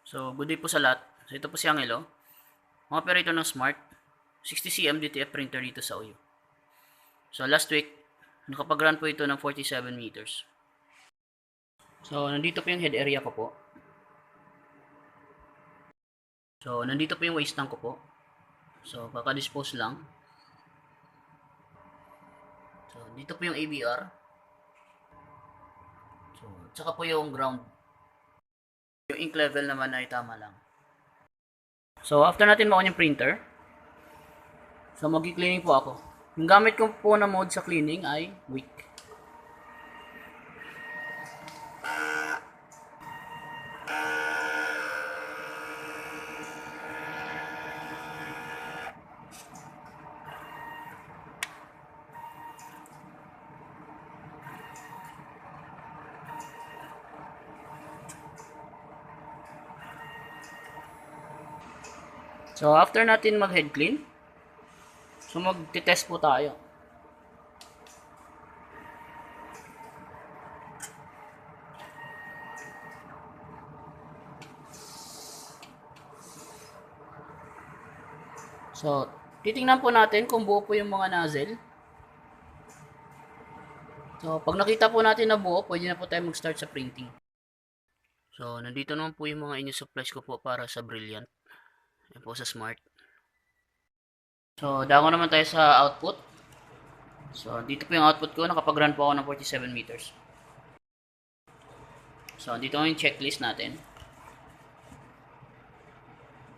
So, good day po sa lahat. So, ito po si Angelo, mga operator ng Smart 60cm DTF printer dito sa OU. So, last week, nakapag-run po ito ng 47 meters. So, nandito po yung head area ko po. So, nandito po yung waste tank ko po. So, kaka-dispose lang. So, dito po yung ABR. So, tsaka po yung ground. Yung ink level naman ay tama lang. So, after natin makuha yung printer, so mag-cleaning po ako. Yung gamit ko po na mode sa cleaning ay weak. So, after natin mag-head clean, so mag-test po tayo. So, titingnan po natin kung buo po yung mga nozzle. So, pag nakita po natin na buo, pwede na po tayo mag-start sa printing. So, nandito naman po yung mga inyo supplies ko po para sa Brilliant. Yan po sa Smart. So, dako naman tayo sa output. So, dito po yung output ko. Nakapag-run po ako ng 47 meters. So, dito yung checklist natin.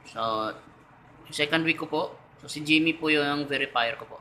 So, yung second week ko po. So, si Jimmy po yung verifier ko po.